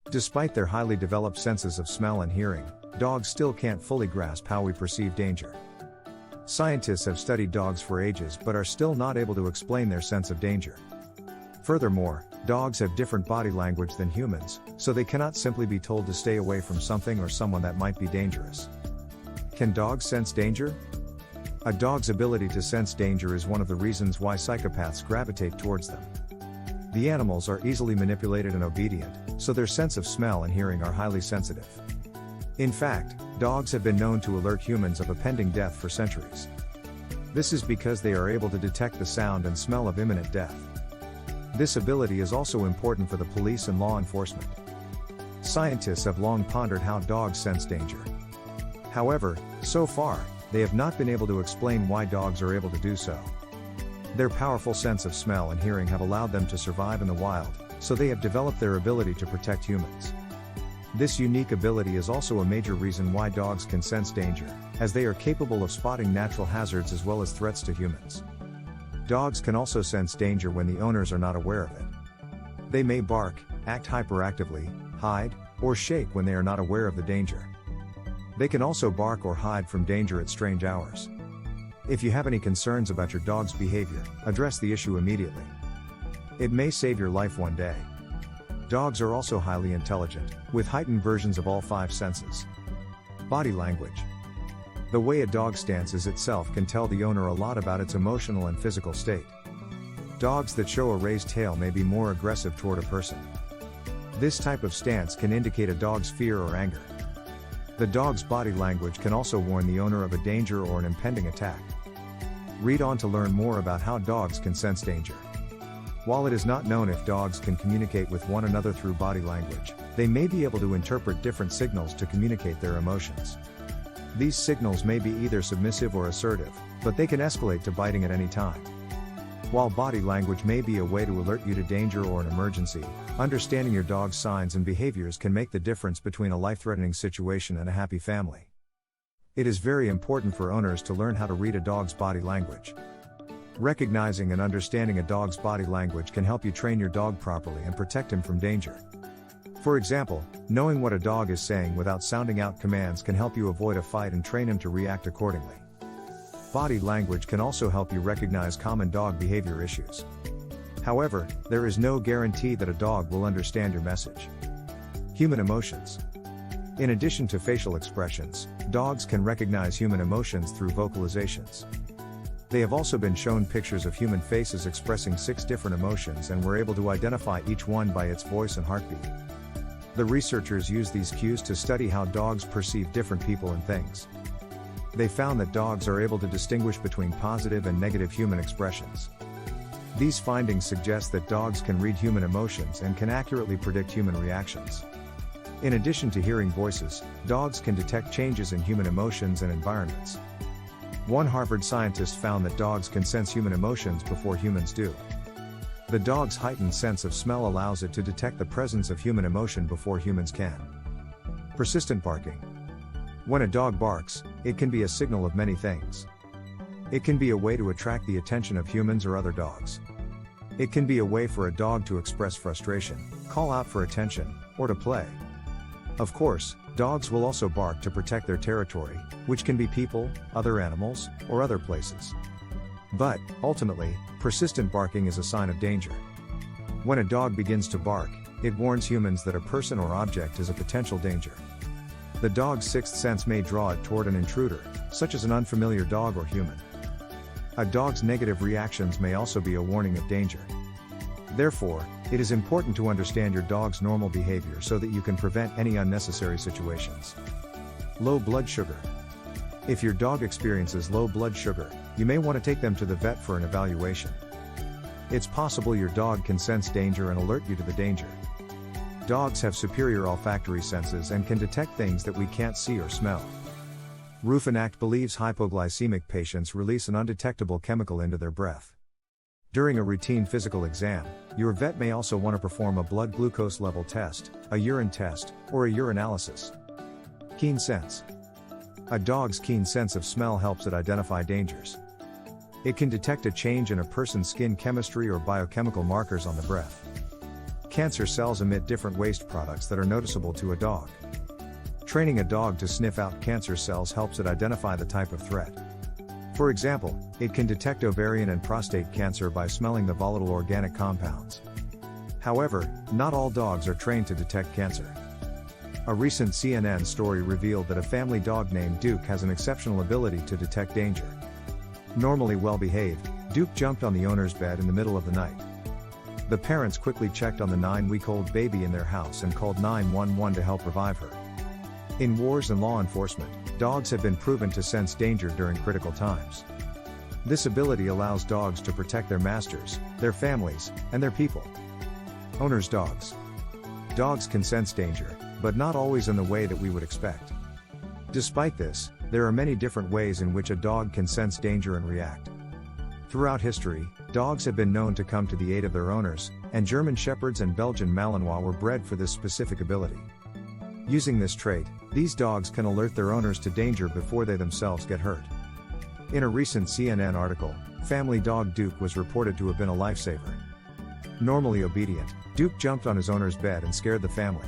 Despite their highly developed senses of smell and hearing, dogs still can't fully grasp how we perceive danger. Scientists have studied dogs for ages but are still not able to explain their sense of danger. Furthermore, dogs have different body language than humans, so they cannot simply be told to stay away from something or someone that might be dangerous. Can dogs sense danger? A dog's ability to sense danger is one of the reasons why psychopaths gravitate towards them. The animals are easily manipulated and obedient, so their sense of smell and hearing are highly sensitive. In fact, dogs have been known to alert humans of a pending death for centuries. This is because they are able to detect the sound and smell of imminent death. This ability is also important for the police and law enforcement. Scientists have long pondered how dogs sense danger. However, so far, they have not been able to explain why dogs are able to do so. Their powerful sense of smell and hearing have allowed them to survive in the wild, so they have developed their ability to protect humans. This unique ability is also a major reason why dogs can sense danger, as they are capable of spotting natural hazards as well as threats to humans. Dogs can also sense danger when the owners are not aware of it. They may bark, act hyperactively, hide, or shake when they are not aware of the danger. They can also bark or hide from danger at strange hours. If you have any concerns about your dog's behavior, address the issue immediately. It may save your life one day. Dogs are also highly intelligent, with heightened versions of all 5 senses. Body language. The way a dog stances itself can tell the owner a lot about its emotional and physical state. Dogs that show a raised tail may be more aggressive toward a person. This type of stance can indicate a dog's fear or anger. The dog's body language can also warn the owner of a danger or an impending attack. Read on to learn more about how dogs can sense danger. While it is not known if dogs can communicate with one another through body language, they may be able to interpret different signals to communicate their emotions. These signals may be either submissive or assertive, but they can escalate to biting at any time. While body language may be a way to alert you to danger or an emergency, understanding your dog's signs and behaviors can make the difference between a life-threatening situation and a happy family. It is very important for owners to learn how to read a dog's body language. Recognizing and understanding a dog's body language can help you train your dog properly and protect him from danger. For example, knowing what a dog is saying without sounding out commands can help you avoid a fight and train him to react accordingly. Body language can also help you recognize common dog behavior issues. However, there is no guarantee that a dog will understand your message. Human emotions. In addition to facial expressions, dogs can recognize human emotions through vocalizations. They have also been shown pictures of human faces expressing 6 different emotions and were able to identify each one by its voice and heartbeat. The researchers used these cues to study how dogs perceive different people and things. They found that dogs are able to distinguish between positive and negative human expressions. These findings suggest that dogs can read human emotions and can accurately predict human reactions. In addition to hearing voices, dogs can detect changes in human emotions and environments. One Harvard scientist found that dogs can sense human emotions before humans do. The dog's heightened sense of smell allows it to detect the presence of human emotion before humans can. Persistent barking. When a dog barks, it can be a signal of many things. It can be a way to attract the attention of humans or other dogs. It can be a way for a dog to express frustration, call out for attention, or to play. Of course, dogs will also bark to protect their territory, which can be people, other animals, or other places. But, ultimately, persistent barking is a sign of danger. When a dog begins to bark, it warns humans that a person or object is a potential danger. The dog's sixth sense may draw it toward an intruder, such as an unfamiliar dog or human. A dog's negative reactions may also be a warning of danger. Therefore, it is important to understand your dog's normal behavior so that you can prevent any unnecessary situations. Low blood sugar. If your dog experiences low blood sugar, you may want to take them to the vet for an evaluation. It's possible your dog can sense danger and alert you to the danger. Dogs have superior olfactory senses and can detect things that we can't see or smell. Ruffinact believes hypoglycemic patients release an undetectable chemical into their breath. During a routine physical exam, your vet may also want to perform a blood glucose level test, a urine test, or a urinalysis. Keen sense. A dog's keen sense of smell helps it identify dangers. It can detect a change in a person's skin chemistry or biochemical markers on the breath. cancer cells emit different waste products that are noticeable to a dog. Training a dog to sniff out cancer cells helps it identify the type of threat. For example, it can detect ovarian and prostate cancer by smelling the volatile organic compounds. However, not all dogs are trained to detect cancer. A recent CNN story revealed that a family dog named Duke has an exceptional ability to detect danger. Normally well-behaved, Duke jumped on the owner's bed in the middle of the night. The parents quickly checked on the 9-week-old baby in their house and called 911 to help revive her. In wars and law enforcement, dogs have been proven to sense danger during critical times. This ability allows dogs to protect their masters, their families, and their people. Owners' dogs. Dogs can sense danger, but not always in the way that we would expect. Despite this, there are many different ways in which a dog can sense danger and react. Throughout history, dogs have been known to come to the aid of their owners, and German Shepherds and Belgian Malinois were bred for this specific ability. Using this trait, these dogs can alert their owners to danger before they themselves get hurt. In a recent CNN article, family dog Duke was reported to have been a lifesaver. Normally obedient, Duke jumped on his owner's bed and scared the family.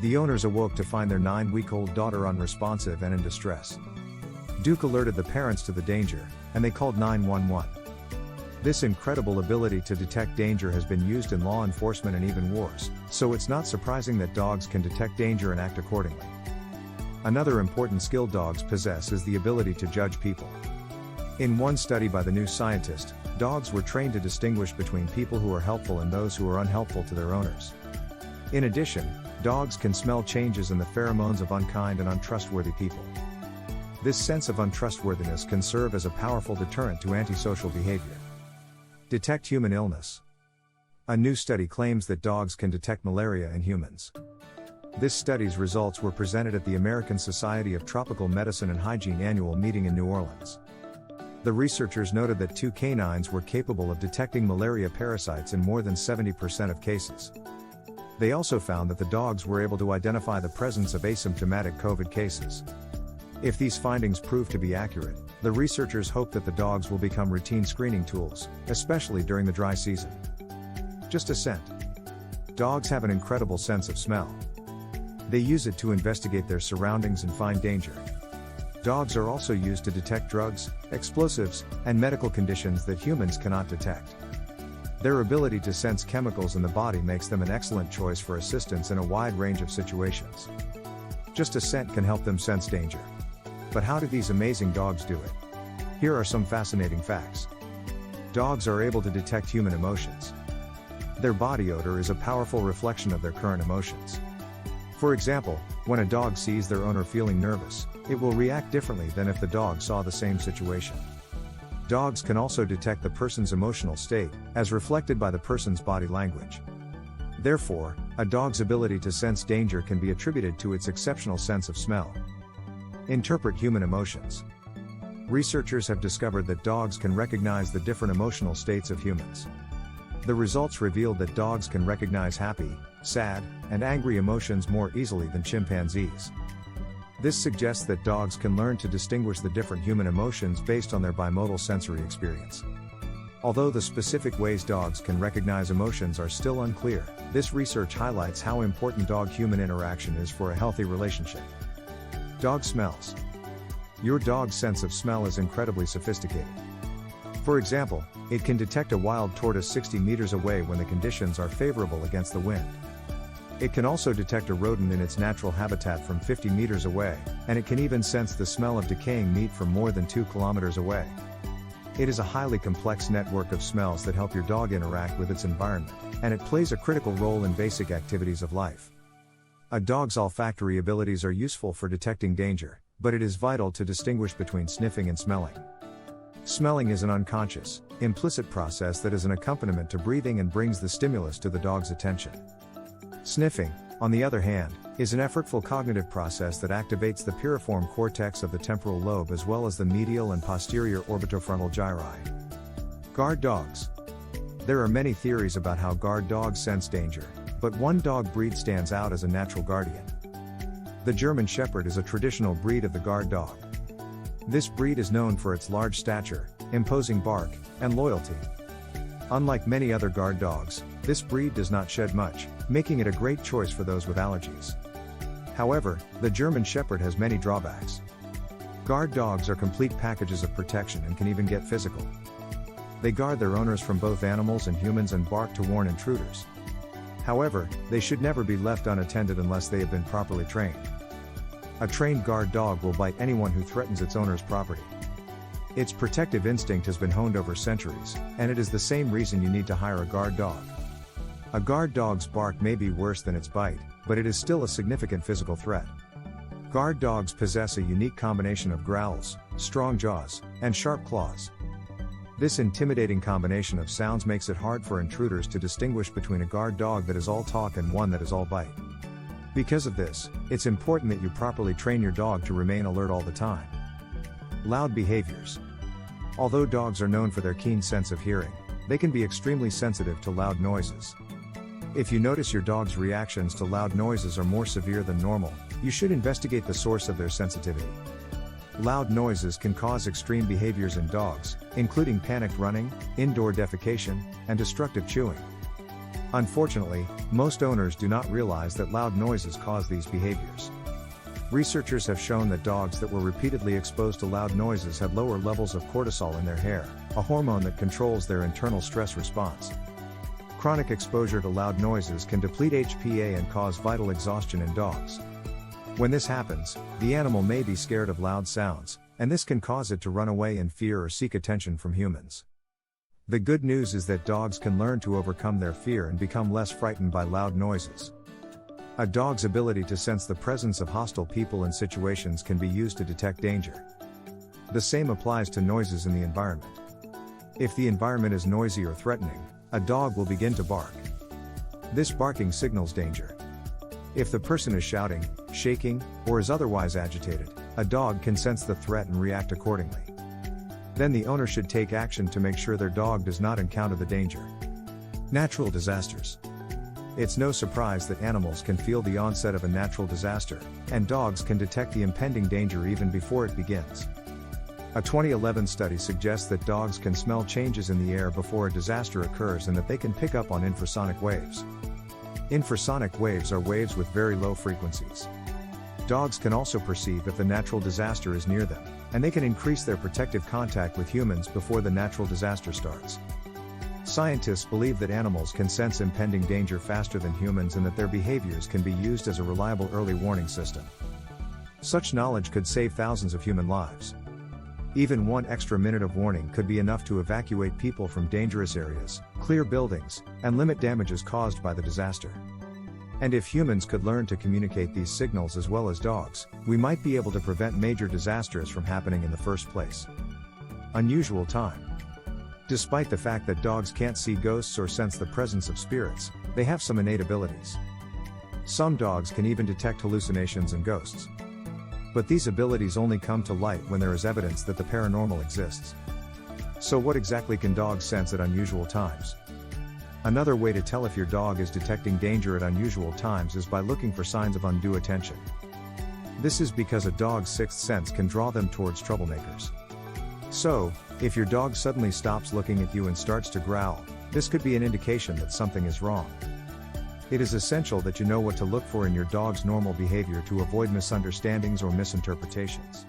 The owners awoke to find their 9-week-old daughter unresponsive and in distress. Duke alerted the parents to the danger, and they called 911. This incredible ability to detect danger has been used in law enforcement and even wars, so it's not surprising that dogs can detect danger and act accordingly. Another important skill dogs possess is the ability to judge people. In one study by the New Scientist, dogs were trained to distinguish between people who are helpful and those who are unhelpful to their owners. In addition, dogs can smell changes in the pheromones of unkind and untrustworthy people. This sense of untrustworthiness can serve as a powerful deterrent to antisocial behavior. Detect human illness. A new study claims that dogs can detect malaria in humans. This study's results were presented at the American Society of Tropical Medicine and Hygiene annual meeting in New Orleans. The researchers noted that 2 canines were capable of detecting malaria parasites in more than 70% of cases. They also found that the dogs were able to identify the presence of asymptomatic COVID cases. If these findings prove to be accurate, the researchers hope that the dogs will become routine screening tools, especially during the dry season. Just a scent. Dogs have an incredible sense of smell. They use it to investigate their surroundings and find danger. Dogs are also used to detect drugs, explosives, and medical conditions that humans cannot detect. Their ability to sense chemicals in the body makes them an excellent choice for assistance in a wide range of situations. Just a scent can help them sense danger. But how do these amazing dogs do it? Here are some fascinating facts. Dogs are able to detect human emotions. Their body odor is a powerful reflection of their current emotions. For example, when a dog sees their owner feeling nervous, it will react differently than if the dog saw the same situation. Dogs can also detect the person's emotional state, as reflected by the person's body language. Therefore, a dog's ability to sense danger can be attributed to its exceptional sense of smell. Interpret human emotions. Researchers have discovered that dogs can recognize the different emotional states of humans. The results revealed that dogs can recognize happy, sad, and angry emotions more easily than chimpanzees. This suggests that dogs can learn to distinguish the different human emotions based on their bimodal sensory experience. Although the specific ways dogs can recognize emotions are still unclear, this research highlights how important dog-human interaction is for a healthy relationship. Dog smells. Your dog's sense of smell is incredibly sophisticated. For example, it can detect a wild tortoise 60 meters away when the conditions are favorable against the wind. It can also detect a rodent in its natural habitat from 50 meters away, and it can even sense the smell of decaying meat from more than 2 kilometers away. It is a highly complex network of smells that help your dog interact with its environment, and it plays a critical role in basic activities of life. A dog's olfactory abilities are useful for detecting danger, but it is vital to distinguish between sniffing and smelling. Smelling is an unconscious, implicit process that is an accompaniment to breathing and brings the stimulus to the dog's attention. Sniffing, on the other hand, is an effortful cognitive process that activates the piriform cortex of the temporal lobe as well as the medial and posterior orbitofrontal gyri. Guard dogs. There are many theories about how guard dogs sense danger, but one dog breed stands out as a natural guardian. The German Shepherd is a traditional breed of the guard dog. This breed is known for its large stature, imposing bark, and loyalty. Unlike many other guard dogs, This breed does not shed much, making it a great choice for those with allergies. However, the German Shepherd has many drawbacks. Guard dogs are complete packages of protection and can even get physical. They guard their owners from both animals and humans and bark to warn intruders. However, they should never be left unattended unless they have been properly trained. A trained guard dog will bite anyone who threatens its owner's property. Its protective instinct has been honed over centuries, and it is the same reason you need to hire a guard dog. A guard dog's bark may be worse than its bite, but it is still a significant physical threat. Guard dogs possess a unique combination of growls, strong jaws, and sharp claws. This intimidating combination of sounds makes it hard for intruders to distinguish between a guard dog that is all talk and one that is all bite. Because of this, it's important that you properly train your dog to remain alert all the time. Loud behaviors. Although dogs are known for their keen sense of hearing, they can be extremely sensitive to loud noises. If you notice your dog's reactions to loud noises are more severe than normal, you should investigate the source of their sensitivity. Loud noises can cause extreme behaviors in dogs, including panicked running, indoor defecation, and destructive chewing. Unfortunately, most owners do not realize that loud noises cause these behaviors. Researchers have shown that dogs that were repeatedly exposed to loud noises had lower levels of cortisol in their hair, a hormone that controls their internal stress response. Chronic exposure to loud noises can deplete HPA and cause vital exhaustion in dogs. When this happens, the animal may be scared of loud sounds, and this can cause it to run away in fear or seek attention from humans. The good news is that dogs can learn to overcome their fear and become less frightened by loud noises. A dog's ability to sense the presence of hostile people and situations can be used to detect danger. The same applies to noises in the environment. If the environment is noisy or threatening, a dog will begin to bark. This barking signals danger. If the person is shouting, shaking, or is otherwise agitated, a dog can sense the threat and react accordingly. Then the owner should take action to make sure their dog does not encounter the danger. Natural disasters. It's no surprise that animals can feel the onset of a natural disaster, and dogs can detect the impending danger even before it begins. A 2011 study suggests that dogs can smell changes in the air before a disaster occurs and that they can pick up on infrasonic waves. Infrasonic waves are waves with very low frequencies. Dogs can also perceive if the natural disaster is near them, and they can increase their protective contact with humans before the natural disaster starts. Scientists believe that animals can sense impending danger faster than humans and that their behaviors can be used as a reliable early warning system. Such knowledge could save thousands of human lives. Even one extra minute of warning could be enough to evacuate people from dangerous areas, clear buildings, and limit damages caused by the disaster. And if humans could learn to communicate these signals as well as dogs, we might be able to prevent major disasters from happening in the first place. Unusual time. Despite the fact that dogs can't see ghosts or sense the presence of spirits, they have some innate abilities. Some dogs can even detect hallucinations and ghosts. But these abilities only come to light when there is evidence that the paranormal exists. So what exactly can dogs sense at unusual times? Another way to tell if your dog is detecting danger at unusual times is by looking for signs of undue attention. This is because a dog's sixth sense can draw them towards troublemakers. So, if your dog suddenly stops looking at you and starts to growl, this could be an indication that something is wrong. It is essential that you know what to look for in your dog's normal behavior to avoid misunderstandings or misinterpretations.